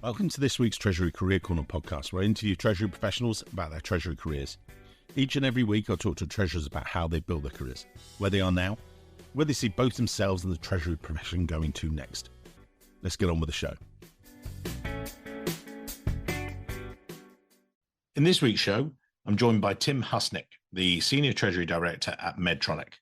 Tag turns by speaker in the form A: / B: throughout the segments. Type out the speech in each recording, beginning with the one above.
A: Welcome to this week's Treasury Career Corner podcast, where I interview Treasury professionals about their Treasury careers. Each and every week, I'll talk to treasurers about how they built their careers, where they are now, where they see both themselves and the Treasury profession going to next. Let's get on with the show. In this week's show, I'm joined by Tim Husnik, the Senior Treasury Director at Medtronic.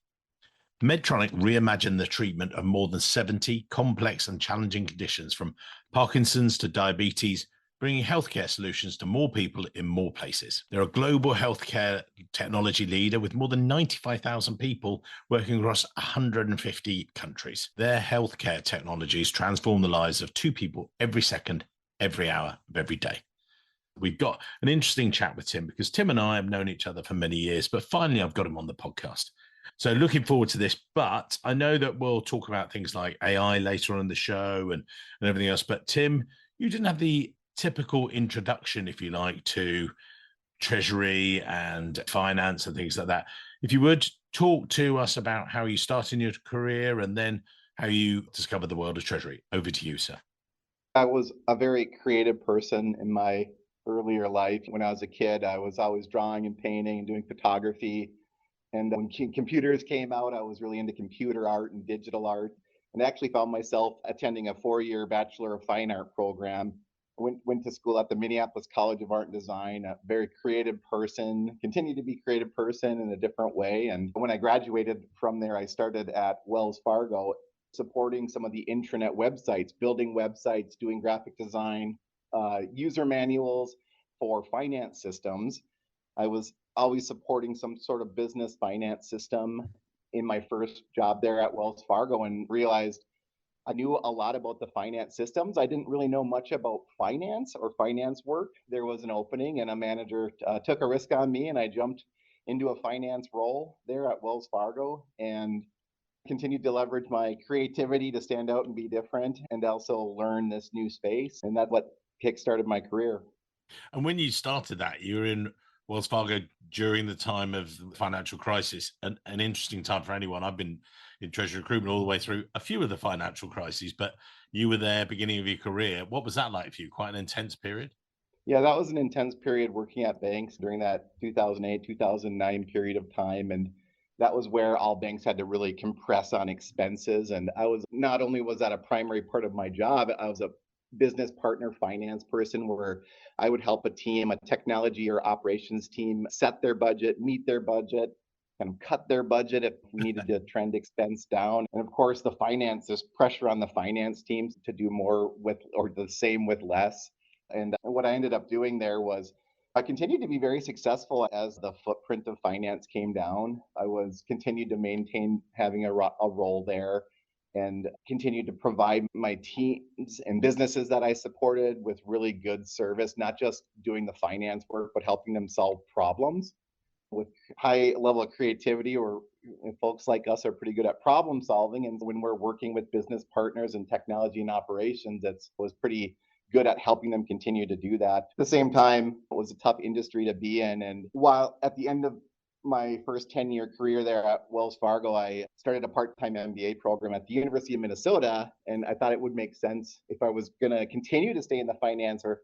A: Medtronic reimagined the treatment of more than 70 complex and challenging conditions, from Parkinson's to diabetes, bringing healthcare solutions to more people in more places. They're a global healthcare technology leader with more than 95,000 people working across 150 countries. Their healthcare technologies transform the lives of 2 people every second, every hour of every day. We've got an interesting chat with Tim because Tim and I have known each other for many years, but finally I've got him on the podcast. So looking forward to this, but I know that we'll talk about things like AI later on in the show and everything else. But Tim, you didn't have the typical introduction, if you like, to Treasury and finance and things like that. If you would talk to us about how you started in your career and then how you discovered the world of Treasury. Over to you, sir.
B: I was a very creative person in my earlier life. When I was a kid, I was always drawing and painting and doing photography. And when computers came out, I was really into computer art and digital art, and actually found myself attending a 4-year Bachelor of Fine Art program. I went to school at the Minneapolis College of Art and Design, a very creative person, continued to be a creative person in a different way. And when I graduated from there, I started at Wells Fargo, supporting some of the intranet websites, building websites, doing graphic design, user manuals for finance systems. I was always supporting some sort of business finance system in my first job there at Wells Fargo, and realized I knew a lot about the finance systems. I didn't really know much about finance or finance work. There was an opening and a manager took a risk on me, and I jumped into a finance role there at Wells Fargo and continued to leverage my creativity to stand out and be different, and also learn this new space. And that's what kickstarted my career.
A: And when you started that, you were in Wells Fargo during the time of the financial crisis, an interesting time for anyone. I've been in Treasury recruitment all the way through a few of the financial crises, but you were there beginning of your career. What was that like for you? Quite an intense period?
B: Yeah, that was an intense period working at banks during that 2008, 2009 period of time. And that was where all banks had to really compress on expenses. And not only was that a primary part of my job, I was a business partner finance person where I would help a technology or operations team, set their budget, meet their budget, kind of cut their budget if we needed to trend expense down. And of course, there's pressure on the finance teams to do more with, or the same with less. And what I ended up doing there was I continued to be very successful as the footprint of finance came down. Continued to maintain having a role there, and continued to provide my teams and businesses that I supported with really good service, not just doing the finance work, but helping them solve problems with high level of creativity. Or folks like us are pretty good at problem solving. And when we're working with business partners and technology and operations, was pretty good at helping them continue to do that. At the same time, it was a tough industry to be in. And while at the end of my first 10-year career there at Wells Fargo, I started a part-time MBA program at the University of Minnesota. And I thought it would make sense, if I was going to continue to stay in the finance or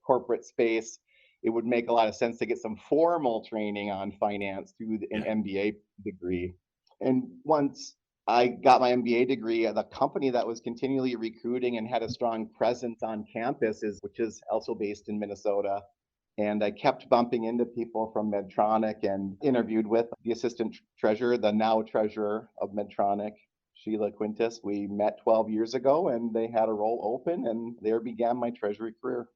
B: corporate space, it would make a lot of sense to get some formal training on finance through an MBA degree. And once I got my MBA degree, the company that was continually recruiting and had a strong presence on campus, which is also based in Minnesota. And I kept bumping into people from Medtronic and interviewed with the assistant treasurer, the now treasurer of Medtronic, Sheila Quintus. We met 12 years ago, and they had a role open, and there began my Treasury career.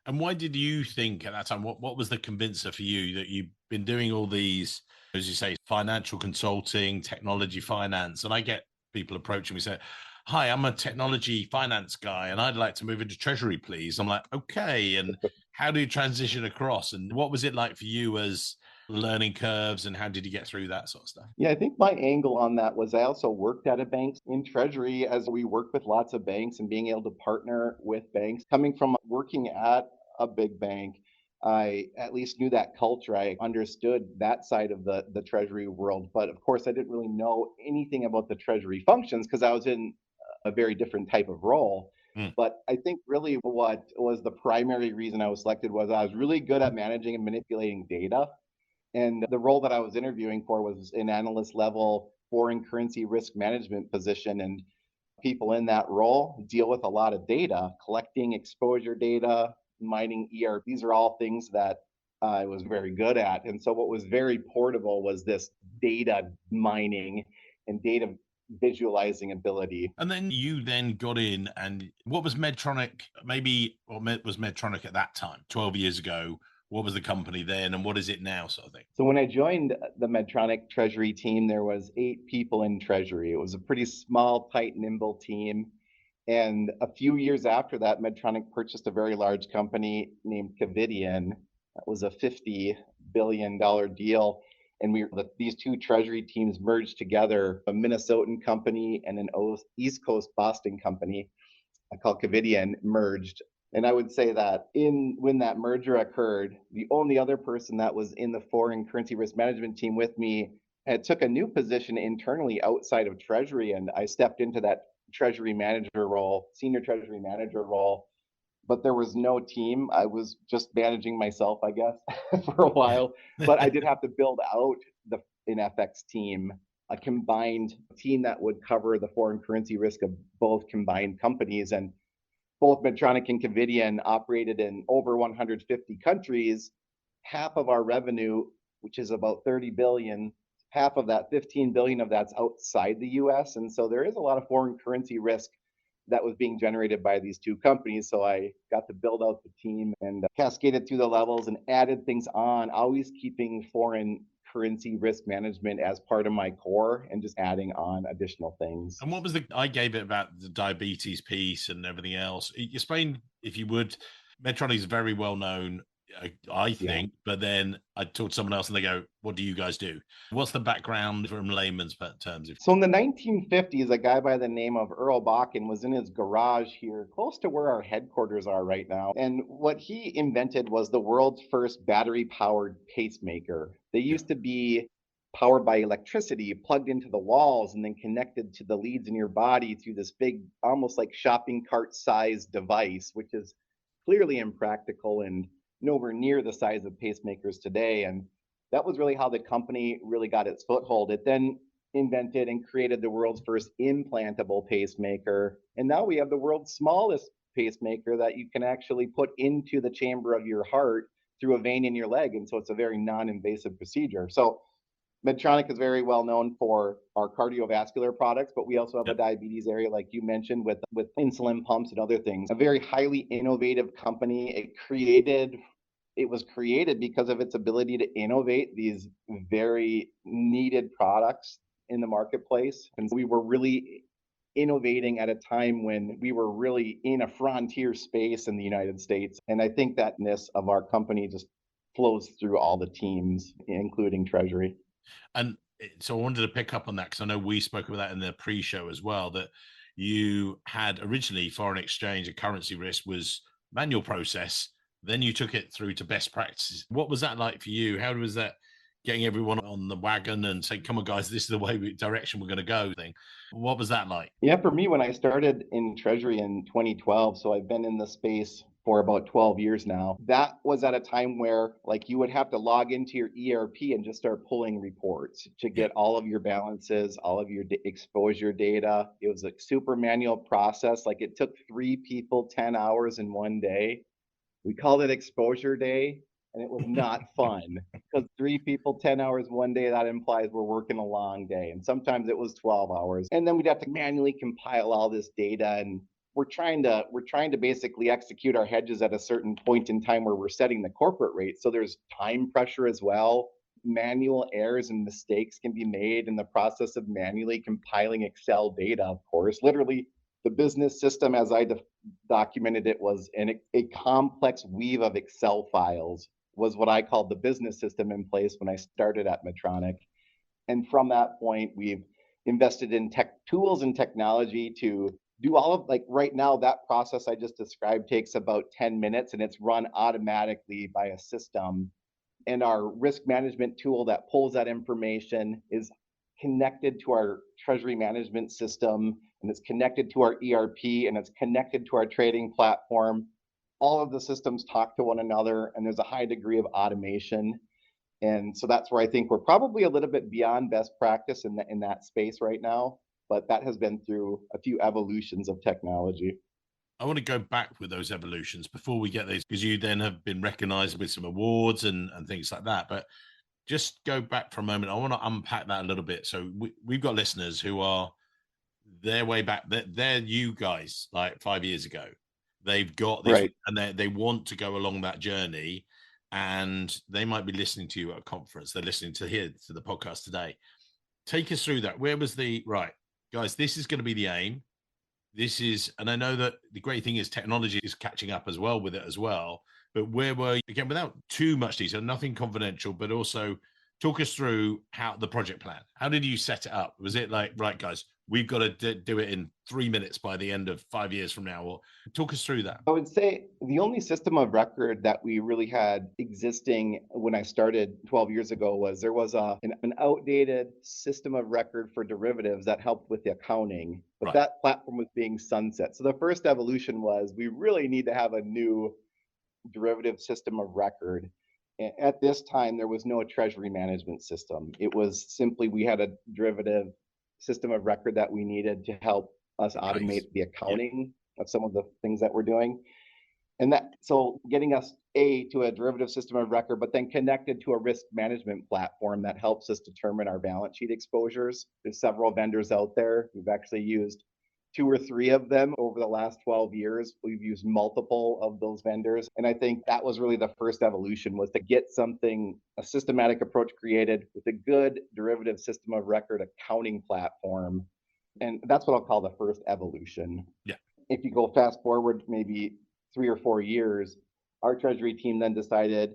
A: And why did you think at that time, what was the convincer for you that you've been doing all these, as you say, financial consulting, technology finance? And I get people approaching me saying, hi, I'm a technology finance guy and I'd like to move into Treasury, please. I'm like, okay. And how do you transition across? And what was it like for you as learning curves, and how did you get through that sort of stuff?
B: Yeah, I think my angle on that was I also worked at a bank in Treasury, as we worked with lots of banks and being able to partner with banks. Coming from working at a big bank, I at least knew that culture. I understood that side of the Treasury world. But of course, I didn't really know anything about the Treasury functions because I was in a very different type of role.
A: Mm.
B: But I think really what was the primary reason I was selected was I was really good at managing and manipulating data. And the role that I was interviewing for was an analyst level foreign currency risk management position. And people in that role deal with a lot of data, collecting exposure data, mining ER. These are all things that I was very good at. And so what was very portable was this data mining and data visualizing ability.
A: And then you then got in, and what was Medtronic? Maybe, or was Medtronic at that time, 12 years ago? What was the company then, and what is it now, sort of thing?
B: So when I joined the Medtronic Treasury team, there was 8 people in Treasury. It was a pretty small, tight, nimble team. And a few years after that, Medtronic purchased a very large company named Covidian. That was a $50 billion deal. And these two treasury teams merged together, a Minnesotan company and an East Coast Boston company called Covidian merged. And I would say that when that merger occurred, the only other person that was in the foreign currency risk management team with me had took a new position internally outside of Treasury, and I stepped into that Treasury manager role, senior Treasury manager role. But there was no team. I was just managing myself, I guess, for a while. But I did have to build out an FX team, a combined team that would cover the foreign currency risk of both combined companies. And both Medtronic and Covidian operated in over 150 countries. Half of our revenue, which is about 30 billion, half of that, 15 billion of that's outside the US. And so there is a lot of foreign currency risk that was being generated by these two companies. So I got to build out the team and cascaded through the levels and added things on, always keeping foreign currency risk management as part of my core and just adding on additional things.
A: And what was I gave it about the diabetes piece and everything else. Explain, if you would. Medtronic is very well known, I think, but then I talk to someone else and they go, what do you guys do? What's the background from layman's terms?
B: So in the 1950s, a guy by the name of Earl Bakken was in his garage here, close to where our headquarters are right now. And what he invented was the world's first battery-powered pacemaker. They used to be powered by electricity, plugged into the walls, and then connected to the leads in your body through this big, almost like shopping cart-sized device, which is clearly impractical and nowhere near the size of pacemakers today. And that was really how the company really got its foothold. It then invented and created the world's first implantable pacemaker. And now we have the world's smallest pacemaker that you can actually put into the chamber of your heart through a vein in your leg. And so it's a very non-invasive procedure. So Medtronic is very well known for our cardiovascular products, but we also have a diabetes area, like you mentioned, with insulin pumps and other things. A very highly innovative company. It was created because of its ability to innovate these very needed products in the marketplace. And we were really innovating at a time when we were really in a frontier space in the United States. And I think thatness of our company just flows through all the teams, including Treasury.
A: And so I wanted to pick up on that because I know we spoke about that in the pre-show as well, that you had originally foreign exchange and currency risk was manual process. Then you took it through to best practices. What was that like for you? How was that getting everyone on the wagon and saying, come on, guys, this is the direction we're going to go thing? What was that like?
B: Yeah, for me, when I started in Treasury in 2012, so I've been in the space for about 12 years now. That was at a time where like you would have to log into your ERP and just start pulling reports to get all of your balances, all of your exposure data. It was a super manual process. Like it took 3 people 10 hours in one day. We called it exposure day, and it was not fun because 3 people 10 hours one day, that implies we're working a long day. And sometimes it was 12 hours. And then we'd have to manually compile all this data, and we're trying to basically execute our hedges at a certain point in time where we're setting the corporate rate. So there's time pressure as well. Manual errors and mistakes can be made in the process of manually compiling Excel data, of course. Literally, the business system, as I documented it, was a complex weave of Excel files, was what I called the business system in place when I started at Medtronic. And from that point, we've invested in tech tools and technology to do all of, like right now, that process I just described takes about 10 minutes and it's run automatically by a system. And our risk management tool that pulls that information is connected to our treasury management system, and it's connected to our ERP, and it's connected to our trading platform. All of the systems talk to one another, and there's a high degree of automation. And so that's where I think we're probably a little bit beyond best practice in that space right now, but that has been through a few evolutions of technology.
A: I want to go back with those evolutions before we get these, because you then have been recognized with some awards and things like that. But just go back for a moment. I want to unpack that a little bit. So we've got listeners who are their way back. They're you guys like 5 years ago. They've got this,
B: Right.
A: and they want to go along that journey, and they might be listening to you at a conference. They're listening to the podcast today. Take us through that. Where was the right, guys? This is going to be the aim. This is, and I know that the great thing is technology is catching up as well with it as well. But where were you, again, without too much detail, nothing confidential, but also talk us through how the project plan. How did you set it up? Was it like, right, guys, we've got to do it in 3 minutes by the end of 5 years from now? Or talk us through that.
B: I would say the only system of record that we really had existing when I started 12 years ago was there was an outdated system of record for derivatives that helped with the accounting, but
A: Right.
B: that platform was being sunset. So the first evolution was we really need to have a new derivative system of record. At this time, there was no treasury management system. It was simply we had a derivative system of record that we needed to help us automate
A: Nice.
B: the accounting of some of the things that we're doing. And that, so getting us to a derivative system of record, but then connected to a risk management platform that helps us determine our balance sheet exposures. There's several vendors out there. We've actually used 2 or 3 of them over the last 12 years. We've used multiple of those vendors. And I think that was really the first evolution, was to get a systematic approach created with a good derivative system of record accounting platform. And that's what I'll call the first evolution.
A: Yeah.
B: If you go fast forward maybe 3 or 4 years, our treasury team then decided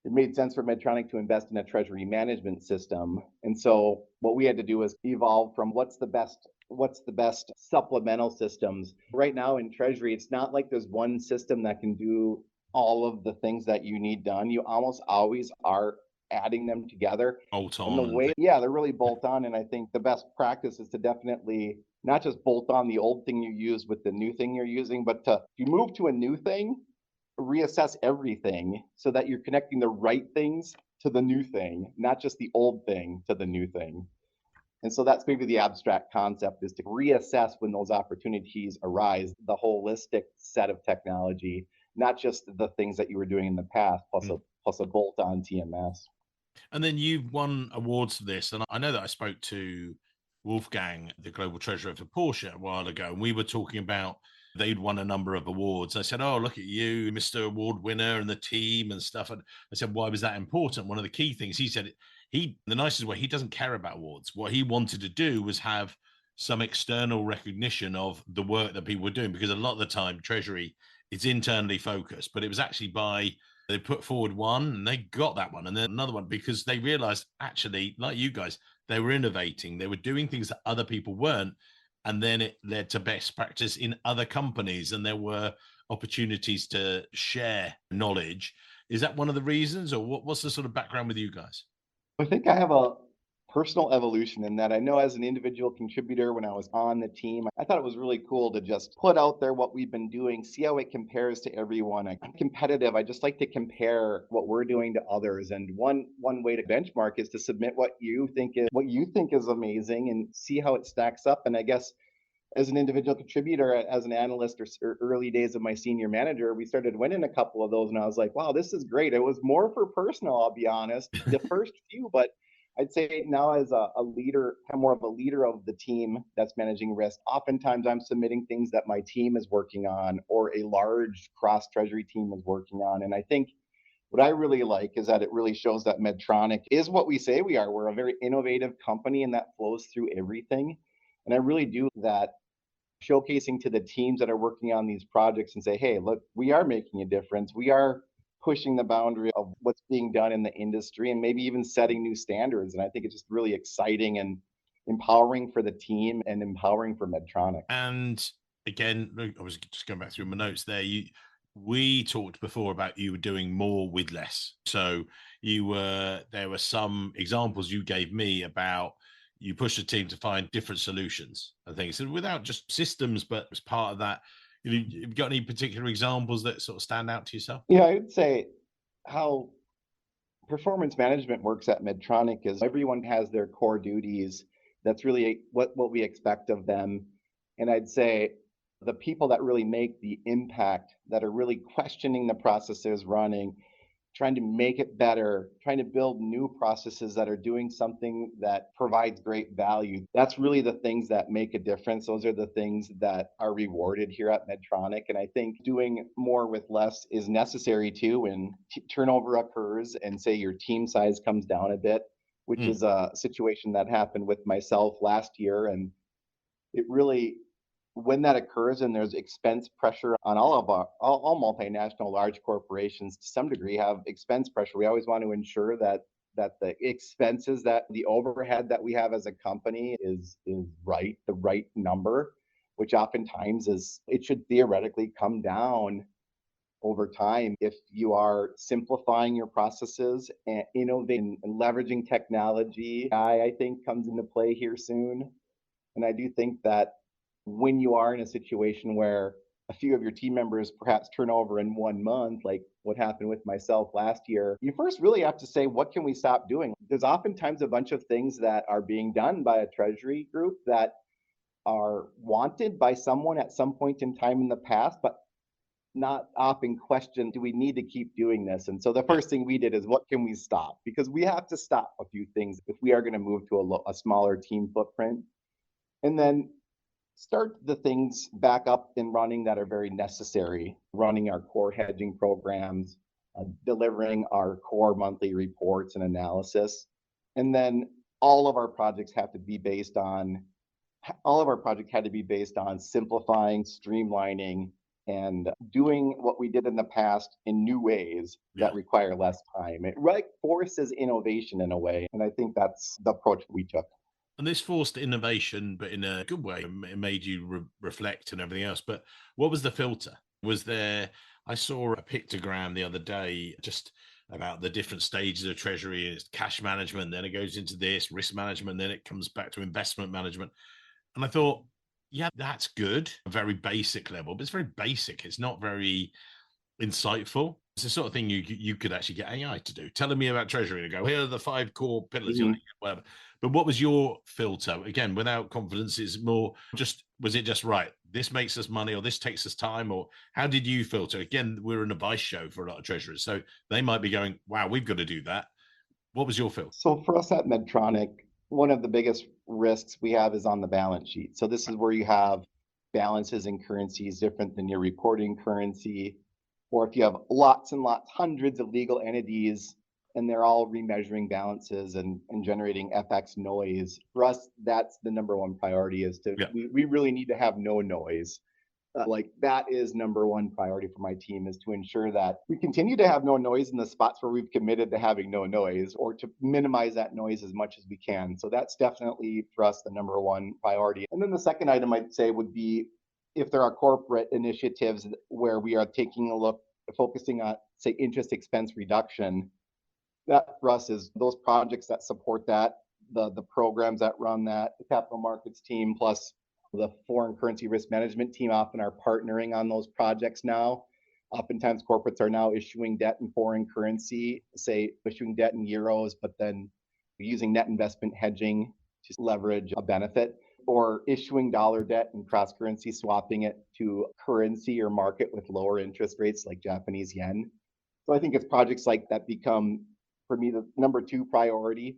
B: it made sense for Medtronic to invest in a treasury management system. And so what we had to do was evolve from what's the best supplemental systems. Right now in treasury, it's not like there's one system that can do all of the things that you need done. You almost always are adding them together.
A: Bolt
B: And the
A: on.
B: way, yeah, they're really bolt on. And I think the best practice is to definitely not just bolt on the old thing you use with the new thing you're using, but if you move to a new thing, reassess everything so that you're connecting the right things to the new thing, not just the old thing to the new thing. And so that's maybe the abstract concept, is to reassess when those opportunities arise, the holistic set of technology, not just the things that you were doing in the past, plus a bolt-on TMS.
A: And then you've won awards for this. And I know that I spoke to Wolfgang, the global treasurer for Porsche, a while ago, and we were talking about they'd won a number of awards. I said, "Oh, look at you, Mr. Award winner, and the team and stuff." And I said, "Why was that important?" One of the key things he said, the nicest way, he doesn't care about awards. What he wanted to do was have some external recognition of the work that people were doing, because a lot of the time Treasury is internally focused, but it was actually they put forward one and they got that one and then another one, because they realized, actually, like you guys, they were innovating, they were doing things that other people weren't, and then it led to best practice in other companies, and there were opportunities to share knowledge. Is that one of the reasons, or what's the sort of background with you guys?
B: I think I have a personal evolution in that. I know as an individual contributor, when I was on the team, I thought it was really cool to just put out there what we've been doing, see how it compares to everyone. I'm competitive. I just like to compare what we're doing to others. And one way to benchmark is to submit what you think is amazing and see how it stacks up. And I guess as an individual contributor, as an analyst, or early days of my senior manager, we started winning a couple of those, and I was like, wow, this is great. It was more for personal, I'll be honest, the first few, but I'd say now as a leader, I'm more of a leader of the team that's managing risk. Oftentimes I'm submitting things that my team is working on, or a large cross treasury team is working on. And I think what I really like is that it really shows that Medtronic is what we say we are. We're a very innovative company, and that flows through everything. And I really do that, showcasing to the teams that are working on these projects and say, hey, look, we are making a difference. We are pushing the boundary of what's being done in the industry, and maybe even setting new standards. And I think it's just really exciting and empowering for the team and empowering for Medtronic.
A: And again, I was just going back through my notes there. We talked before about you were doing more with less. So there were some examples you gave me about you push the team to find different solutions and things, and without just systems, but as part of that, have you got any particular examples that sort of stand out to yourself?
B: Yeah, I would say how performance management works at Medtronic is everyone has their core duties. That's really what we expect of them. And I'd say the people that really make the impact, that are really questioning the processes running, trying to make it better, trying to build new processes that are doing something that provides great value. That's really the things that make a difference. Those are the things that are rewarded here at Medtronic. And I think doing more with less is necessary too when turnover occurs and say your team size comes down a bit, which
A: Mm.
B: is a situation that happened with myself last year. And it really, when that occurs and there's expense pressure on all multinational large corporations to some degree have expense pressure, we always want to ensure that the expenses, that the overhead that we have as a company is right, the right number, which oftentimes is, it should theoretically come down over time if you are simplifying your processes and innovating and leveraging technology. I think comes into play here soon. And I do think that when you are in a situation where a few of your team members perhaps turn over in 1 month, like what happened with myself last year, you first really have to say, what can we stop doing? There's oftentimes a bunch of things that are being done by a treasury group that are wanted by someone at some point in time in the past, but not often question, do we need to keep doing this? And so the
A: Yeah.
B: first thing we did is, what can we stop? Because we have to stop a few things if we are going to move to a smaller team footprint. And then start the things back up and running that are very necessary, running our core hedging programs, delivering our core monthly reports and analysis. And then all of our projects have to be based on all of our projects had to be based on simplifying, streamlining, and doing what we did in the past in new ways
A: Yeah.
B: that require less time. It like forces innovation in a way. And I think that's the approach we took.
A: And this forced innovation, but in a good way. It made you reflect and everything else. But what was the filter? Was there, I saw a pictogram the other day just about the different stages of treasury, and it's cash management, then it goes into this risk management, then it comes back to investment management. And I thought, yeah, that's good, a very basic level, but it's very basic. It's not very insightful. It's the sort of thing you could actually get AI to do. Telling me about treasury and go, here are the 5 core pillars,
B: Mhm.
A: whatever. But what was your filter? Again, without confidence, is more just, was it just right? This makes us money, or this takes us time, or how did you filter? Again, we're an advice show for a lot of treasurers, so they might be going, wow, we've got to do that. What was your filter?
B: So for us at Medtronic, one of the biggest risks we have is on the balance sheet. So this is where you have balances in currencies different than your reporting currency, or if you have lots and lots, hundreds of legal entities, and they're all remeasuring balances and generating FX noise. For us, that's the number one priority, is to
A: Yeah.
B: we really need to have no noise. Like that is number one priority for my team, is to ensure that we continue to have no noise in the spots where we've committed to having no noise, or to minimize that noise as much as we can. So that's definitely for us the number one priority. And then the second item I'd say would be, if there are corporate initiatives where we are taking a look, focusing on, say, interest expense reduction, that for us is those projects that support that, the programs that run that, the capital markets team plus the foreign currency risk management team often are partnering on those projects now. Oftentimes corporates are now issuing debt in foreign currency, say issuing debt in euros, but then using net investment hedging to leverage a benefit, or issuing dollar debt and cross currency swapping it to currency or market with lower interest rates like Japanese yen. So I think it's projects like that become, for me, the number two priority.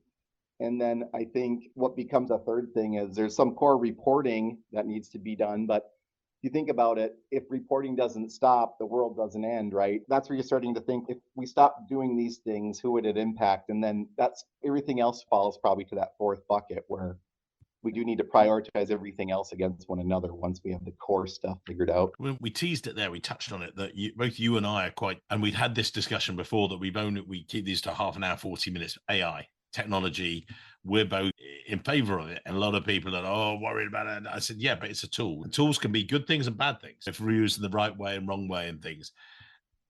B: And then I think what becomes a third thing is there's some core reporting that needs to be done. But if you think about it, if reporting doesn't stop, the world doesn't end, right? That's where you're starting to think, if we stop doing these things, who would it impact? And then that's, everything else falls probably to that fourth bucket, where we do need to prioritize everything else against one another once we have the core stuff figured out.
A: When we teased it there, we touched on it, that both you and I are quite, and we'd had this discussion before, that we keep these to half an hour, 40 minutes. AI technology, we're both in favor of it, and a lot of people are, oh, worried about it. And I said, yeah, but it's a tool, and tools can be good things and bad things if we're used in the right way and wrong way and things.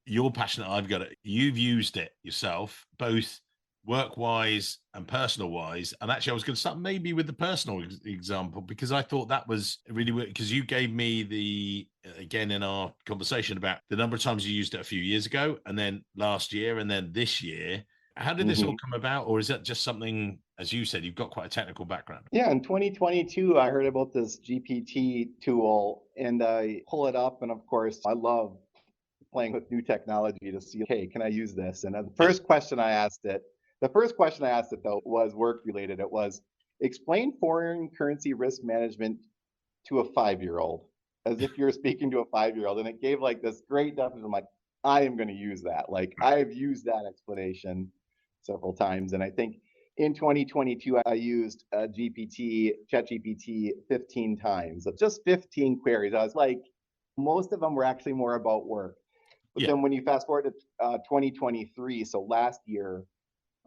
A: You're passionate, I've got it, you've used it yourself, both work-wise and personal-wise. And actually, I was going to start maybe with the personal example, because I thought that was really weird, because you gave me again, in our conversation about the number of times you used it a few years ago, and then last year, and then this year. How did this all come about? Or is that just something, as you said, you've got quite a technical background?
B: Yeah, in 2022, I heard about this GPT tool and I pull it up. And of course, I love playing with new technology to see, okay, can I use this? And the first question I asked it though was work related. It was explain foreign currency risk management to a 5-year-old, as if you're speaking to a 5-year-old. And it gave like this great definition. I'm like, I am going to use that. Like I've used that explanation several times. And I think in 2022, I used ChatGPT 15 times, just 15 queries. I was like, most of them were actually more about work. But then when you fast forward to 2023, so last year,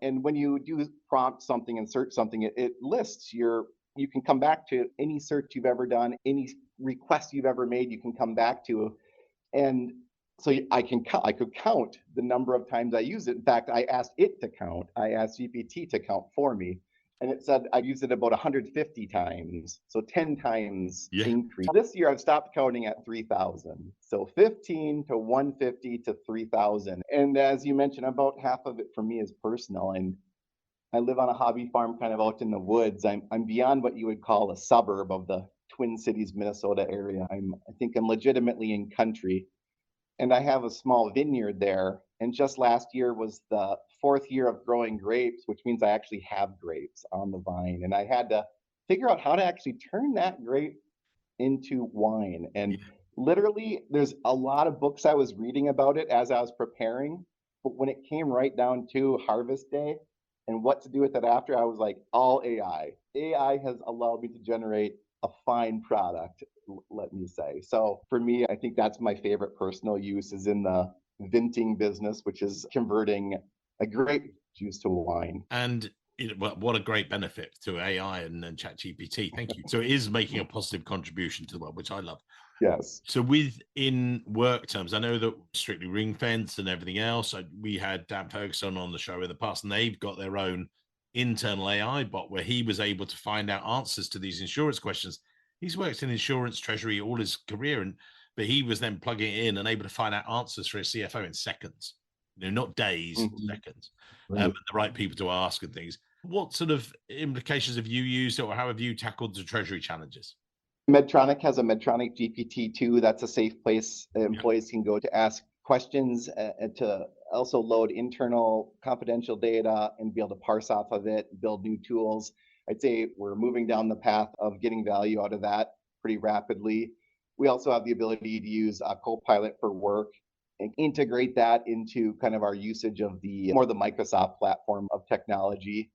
B: and when you do prompt something and search something, it lists you can come back to any search you've ever done, any request you've ever made, you can come back to. And so I could count the number of times I used it. In fact, I asked it to count. I asked GPT to count for me. And it said I used it about 150 times. So 10 times increase. This year I've stopped counting at 3,000. So 15 to 150 to 3,000. And as you mentioned, about half of it for me is personal. And I live on a hobby farm kind of out in the woods. I'm beyond what you would call a suburb of the Twin Cities, Minnesota area. I think I'm legitimately in country. And I have a small vineyard there. And just last year was the 4th year of growing grapes, which means I actually have grapes on the vine. And I had to figure out how to actually turn that grape into wine. And literally, there's a lot of books I was reading about it as I was preparing. But when it came right down to harvest day and what to do with it after, I was like, all AI. AI has allowed me to generate a fine product, let me say. So for me, I think that's my favorite personal use is in the venting business, which is converting a grape juice to wine.
A: And what a great benefit to AI and ChatGPT. Thank you. So it is making a positive contribution to the world, which I love.
B: Yes.
A: So within work terms, I know that strictly ring fence and everything else. We had Dan Ferguson on the show in the past, and they've got their own internal AI bot where he was able to find out answers to these insurance questions. He's worked in insurance treasury all his career, but he was then plugging it in and able to find out answers for his CFO in seconds, not days, seconds,
B: Right.
A: the right people to ask and things. What sort of implications have you used, or how have you tackled the treasury challenges?
B: Medtronic has a Medtronic GPT-2. That's a safe place employees can go to ask questions and to also load internal confidential data and be able to parse off of it, build new tools. I'd say we're moving down the path of getting value out of that pretty rapidly. We also have the ability to use a Copilot for work and integrate that into kind of our usage of the Microsoft platform of technology.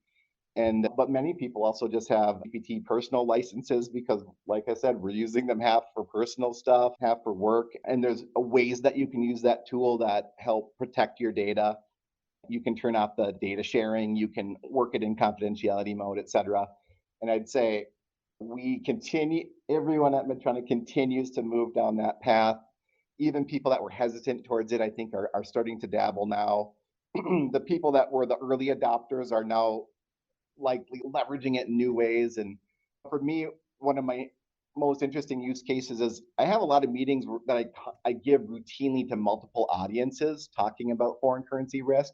B: But many people also just have GPT personal licenses because, like I said, we're using them half for personal stuff, half for work. And there's ways that you can use that tool that help protect your data. You can turn off the data sharing, you can work it in confidentiality mode, et cetera. And I'd say everyone at Medtronic continues to move down that path. Even people that were hesitant towards it, I think, are starting to dabble now. The people that were the early adopters are now likely leveraging it in new ways. And for me, one of my most interesting use cases is I have a lot of meetings that I give routinely to multiple audiences talking about foreign currency risk.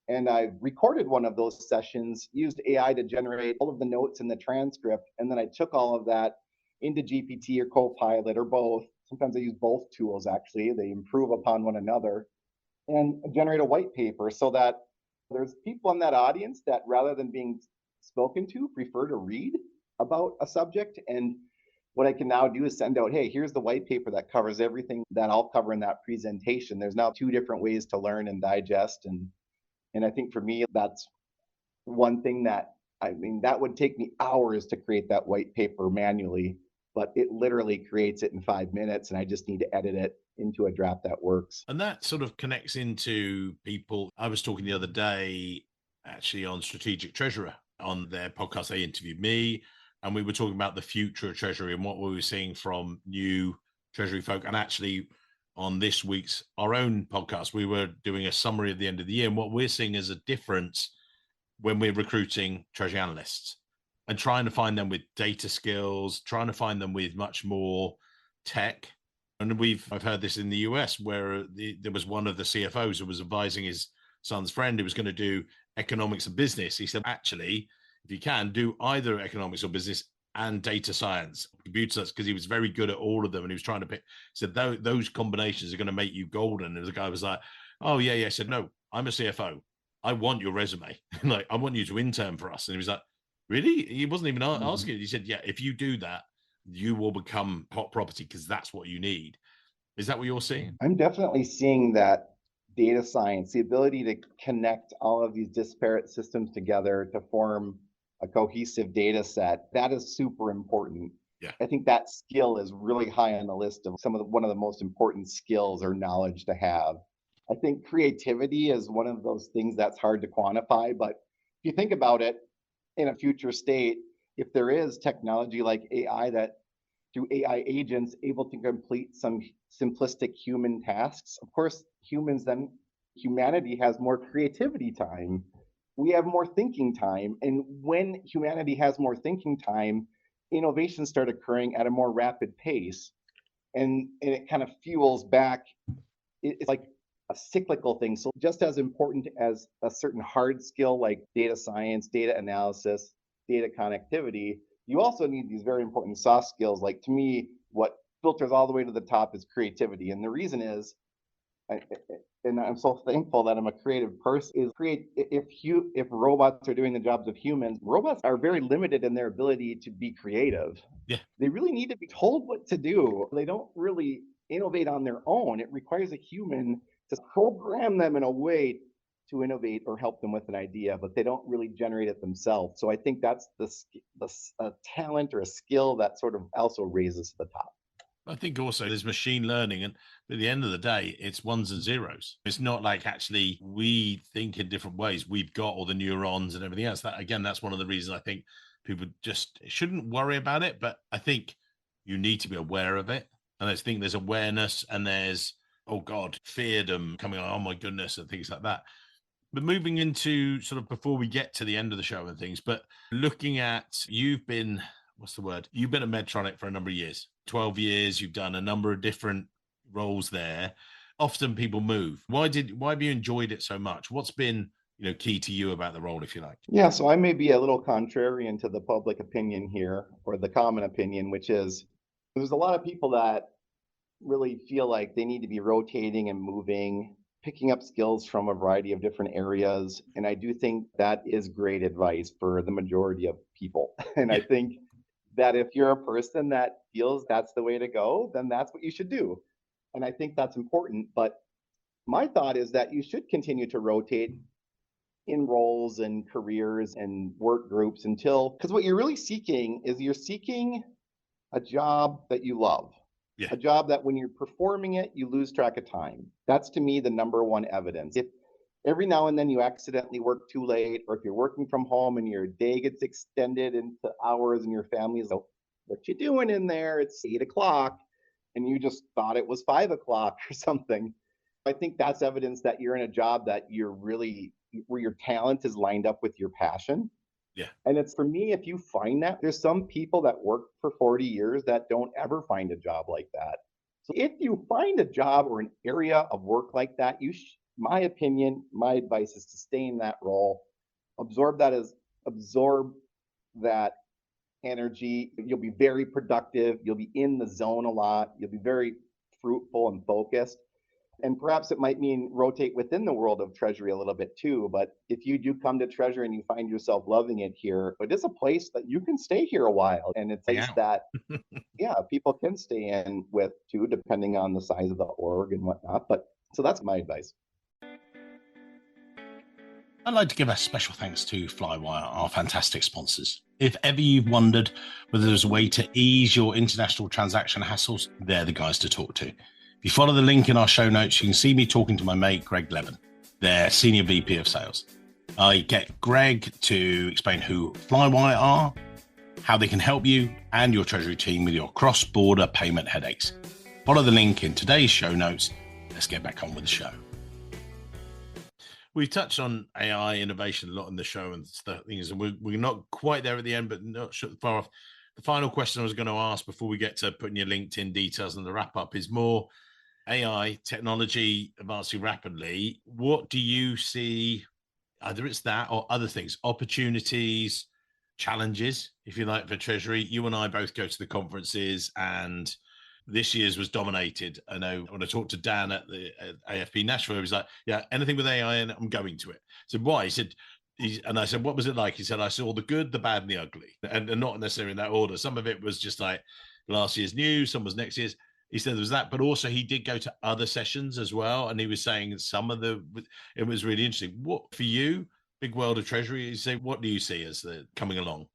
B: And I recorded one of those sessions, used AI to generate all of the notes in the transcript. And then I took all of that into GPT or Copilot or both. Sometimes I use both tools, actually. They improve upon one another and generate a white paper so that there's people in that audience that rather than being spoken to prefer to read about a subject. And what I can now do is send out, hey, here's the white paper that covers everything that I'll cover in that presentation. There's now 2 different ways to learn and digest. And I think for me, that's one thing that would take me hours to create that white paper manually, but it literally creates it in 5 minutes and I just need to edit it into a draft that works.
A: And that sort of connects into people. I was talking the other day, actually, on Strategic Treasurer on their podcast. They interviewed me and we were talking about the future of Treasury and what we were seeing from new Treasury folk. And actually on this week's, our own podcast, we were doing a summary at the end of the year. And what we're seeing is a difference when we're recruiting treasury analysts and trying to find them with data skills, trying to find them with much more tech. And I've heard this in the US where there was one of the CFOs who was advising his son's friend who was going to do economics and business. He said, actually, if you can, do either economics or business and data science, computer science, because he was very good at all of them. And he was trying to pick, said, those combinations are going to make you golden. And the guy was like, oh, yeah. I said, no, I'm a CFO. I want your resume. Like, I want you to intern for us. And he was like, really? He wasn't even asking it. He said, yeah, if you do that, you will become hot property because that's what you need. Is that what you're seeing?
B: I'm definitely seeing that data science, the ability to connect all of these disparate systems together to form a cohesive data set, that is super important.
A: Yeah.
B: I think that skill is really high on the list of one of the most important skills or knowledge to have. I think creativity is one of those things that's hard to quantify, but if you think about it, in a future state, if there is technology like AI that through AI agents able to complete some simplistic human tasks, of course, humanity has more creativity time. We have more thinking time. And when humanity has more thinking time, innovations start occurring at a more rapid pace. And it kind of fuels back. It's like a cyclical thing. So just as important as a certain hard skill like data science, data analysis, data connectivity, you also need these very important soft skills. Like, to me, what filters all the way to the top is creativity. And the reason is, and I'm so thankful that I'm a creative person, if robots are doing the jobs of humans, robots are very limited in their ability to be creative.
A: Yeah.
B: They really need to be told what to do. They don't really innovate on their own. It requires a human to program them in a way to innovate or help them with an idea, but they don't really generate it themselves. So I think that's the talent or a skill that sort of also raises to the top.
A: I think also there's machine learning, and at the end of the day, it's ones and zeros. It's not like actually we think in different ways. We've got all the neurons and everything else. That's one of the reasons I think people just shouldn't worry about it. But I think you need to be aware of it. And I think there's awareness and there's, oh God, feardom coming on, oh my goodness, and things like that. But moving into sort of before we get to the end of the show and things, but looking at, you've been at Medtronic for a number of years, 12 years. You've done a number of different roles there. Often people move. Why have you enjoyed it so much? What's been, key to you about the role, if you like?
B: Yeah, so I may be a little contrarian to the public opinion here, or the common opinion, which is there's a lot of people that really feel like they need to be rotating and moving, picking up skills from a variety of different areas. And I do think that is great advice for the majority of people. And I think that if you're a person that feels that's the way to go, then that's what you should do. And I think that's important. But my thought is that you should continue to rotate in roles and careers and work groups because what you're really seeking is you're seeking a job that you love. Yeah. A job that when you're performing it, you lose track of time. That's, to me, the number one evidence. If every now and then you accidentally work too late, or if you're working from home and your day gets extended into hours and your family's like, what you doing in there? It's 8:00 and you just thought it was 5:00 or something. I think that's evidence that you're in a job that you're really, where your talent is lined up with your passion.
A: Yeah.
B: And it's, for me, if you find that, there's some people that work for 40 years that don't ever find a job like that. So if you find a job or an area of work like that, my advice is to stay in that role, absorb that energy. You'll be very productive. You'll be in the zone a lot. You'll be very fruitful and focused. And perhaps it might mean rotate within the world of Treasury a little bit too. But if you do come to Treasury and you find yourself loving it here, it is a place that you can stay here a while. And it's a place that, people can stay in with too, depending on the size of the org and whatnot. But so that's my advice.
A: I'd like to give a special thanks to Flywire, our fantastic sponsors. If ever you've wondered whether there's a way to ease your international transaction hassles, they're the guys to talk to. If you follow the link in our show notes, you can see me talking to my mate, Greg Levin, their Senior VP of Sales. I get Greg to explain who Flywire are, how they can help you and your Treasury team with your cross-border payment headaches. Follow the link in today's show notes. Let's get back on with the show. We've touched on AI innovation a lot in the show and stuff, things, and we're not quite there at the end, but not far off. The final question I was going to ask before we get to putting your LinkedIn details and the wrap up is more AI technology advancing rapidly. What do you see? Either it's that or other things, opportunities, challenges, if you like, for Treasury. You and I both go to the conferences, and this year's was dominated. I know when I talked to Dan at the AFP Nashville, he was like, yeah, anything with AI in it, I'm going to it. So why? He said, and I said, what was it like? He said, I saw the good, the bad, and the ugly, and not necessarily in that order. Some of it was just like last year's news, some was next year's. He said there was that, but also he did go to other sessions as well. And he was saying some of it was really interesting. What for you, big world of Treasury, you say, what do you see as the coming along?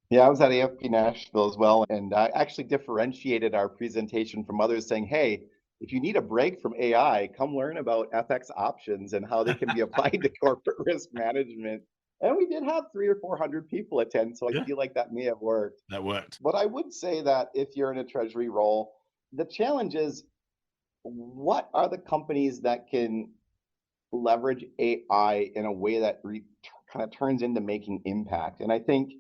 B: Yeah, I was at AFP Nashville as well, and I actually differentiated our presentation from others, saying, hey, if you need a break from AI, come learn about FX options and how they can be applied to corporate risk management. And we did have 300 or 400 people attend, so I feel like that may have worked.
A: That worked.
B: But I would say that if you're in a Treasury role, the challenge is, what are the companies that can leverage AI in a way that kind of turns into making impact? And I think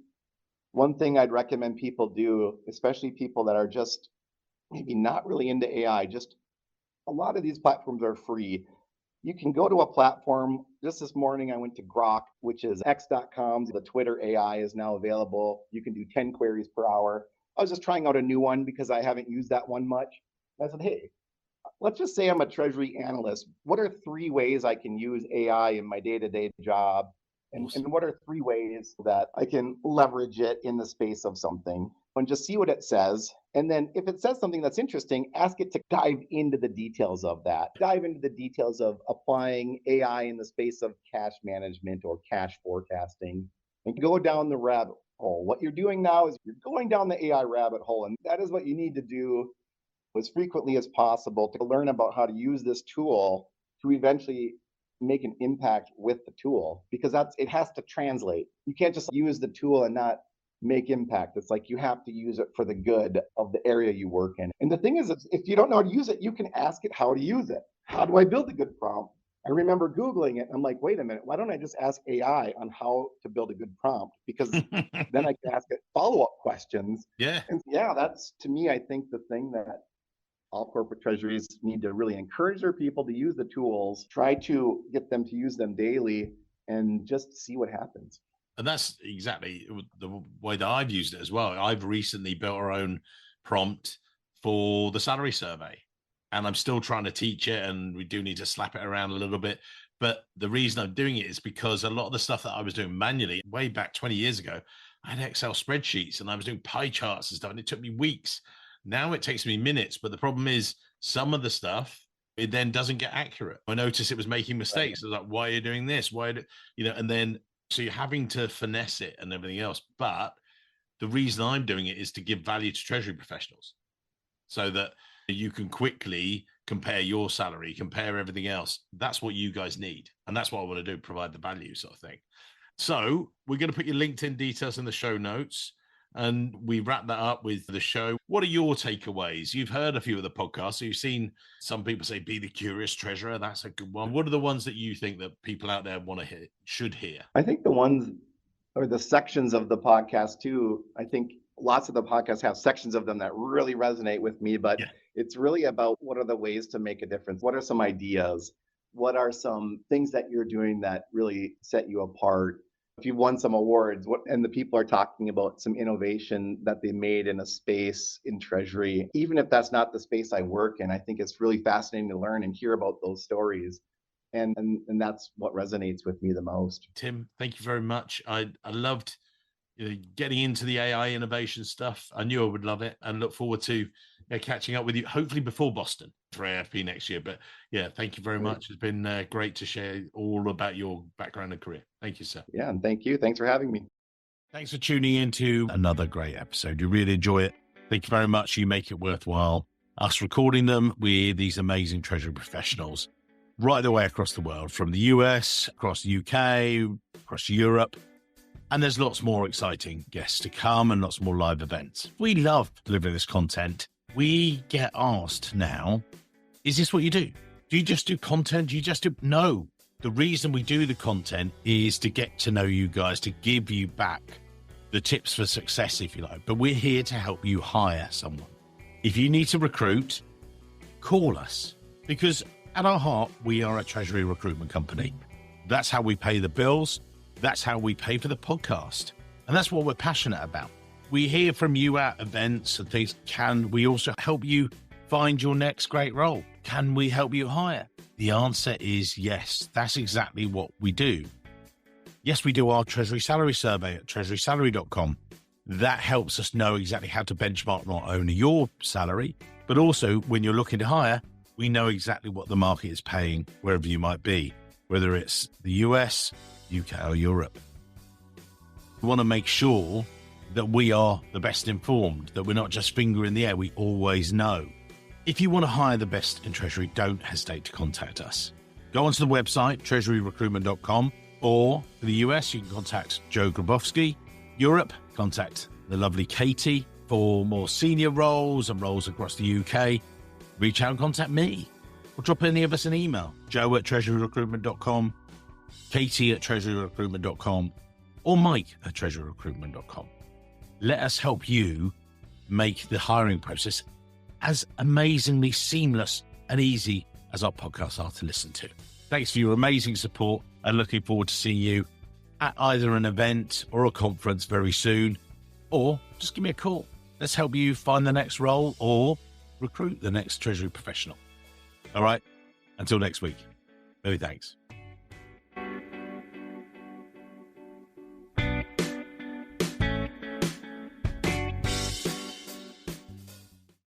B: one thing I'd recommend people do, especially people that are just maybe not really into AI, just a lot of these platforms are free. You can go to a platform. Just this morning, I went to Grok, which is X.com. The Twitter AI is now available. You can do 10 queries per hour. I was just trying out a new one because I haven't used that one much. I said, hey, let's just say I'm a Treasury analyst. What are 3 ways I can use AI in my day-to-day job? And what are 3 ways that I can leverage it in the space of something? And just see what it says. And then if it says something that's interesting, ask it to dive into the details of that. Dive into the details of applying AI in the space of cash management or cash forecasting, and go down the rabbit hole. What you're doing now is you're going down the AI rabbit hole. And that is what you need to do as frequently as possible to learn about how to use this tool to eventually make an impact with the tool, because it has to translate. You can't just use the tool and not make impact. It's like you have to use it for the good of the area you work in. And the thing is, if you don't know how to use it, you can ask it how to use it. How do I build a good prompt? I remember Googling it. I'm like, wait a minute, why don't I just ask AI on how to build a good prompt? Because then I can ask it follow-up questions.
A: Yeah.
B: And yeah, that's, to me, I think the thing that all corporate treasuries need to really encourage their people to use the tools, try to get them to use them daily, and just see what happens.
A: And that's exactly the way that I've used it as well. I've recently built our own prompt for the salary survey, and I'm still trying to teach it, and we do need to slap it around a little bit. But the reason I'm doing it is because a lot of the stuff that I was doing manually way back 20 years ago, I had Excel spreadsheets and I was doing pie charts and stuff, and it took me weeks. Now it takes me minutes, but the problem is some of the stuff, it then doesn't get accurate. I noticed it was making mistakes. Right. I was like, why are you doing this? And then, so you're having to finesse it and everything else. But the reason I'm doing it is to give value to Treasury professionals so that you can quickly compare your salary, compare everything else. That's what you guys need. And that's what I want to do, provide the value sort of thing. So we're going to put your LinkedIn details in the show notes. And we wrap that up with the show. What are your takeaways? You've heard a few of the podcasts. So you've seen some people say, be the curious treasurer. That's a good one. What are the ones that you think that people out there want to hear, should hear?
B: I think the ones or the sections of the podcast too, I think lots of the podcasts have sections of them that really resonate with me, but it's really about what are the ways to make a difference? What are some ideas? What are some things that you're doing that really set you apart? If you've won some awards, and the people are talking about some innovation that they made in a space in Treasury, even if that's not the space I work in, I think it's really fascinating to learn and hear about those stories. And that's what resonates with me the most.
A: Tim, thank you very much. I loved getting into the AI innovation stuff. I knew I would love it, and look forward to catching up with you, hopefully before Boston for AFP next year. But yeah, thank you very much. It's been great to share all about your background and career. Thank you, sir.
B: Yeah, and thank you. Thanks for having me.
A: Thanks for tuning in to another great episode. You really enjoy it. Thank you very much. You make it worthwhile. Us recording them with these amazing Treasury professionals right the way across the world, from the US, across the UK, across Europe. And there's lots more exciting guests to come and lots more live events. We love delivering this content. We get asked now, is this what you do? Do you just do content? Do you just do? No, The reason we do the content is to get to know you guys, to give you back the tips for success, if you like. But we're here to help you hire someone. If you need to recruit, call us, because at our heart, we are a treasury recruitment company. That's how we pay the bills. That's how we pay for the podcast. And that's what we're passionate about. We hear from you at events and things. Can we also help you find your next great role? Can we help you hire? The answer is yes. That's exactly what we do. Yes, we do our Treasury Salary Survey at treasurysalary.com. That helps us know exactly how to benchmark not only your salary, but also when you're looking to hire, we know exactly what the market is paying wherever you might be, whether it's the US, UK, or Europe. We want to make sure that we are the best informed, that we're not just finger in the air. We always know. If you want to hire the best in Treasury, don't hesitate to contact us. Go onto the website, treasuryrecruitment.com, or for the US, you can contact Joe Grabowski. Europe, contact the lovely Katie. For more senior roles and roles across the UK, reach out and contact me. Or drop any of us an email, joe at treasuryrecruitment.com, Katie at treasuryrecruitment.com, or Mike at treasuryrecruitment.com. Let us help you make the hiring process as amazingly seamless and easy as our podcasts are to listen to. Thanks for your amazing support and looking forward to seeing you at either an event or a conference very soon, or just give me a call. Let's help you find the next role or recruit the next Treasury professional. All right. Until next week. Many thanks.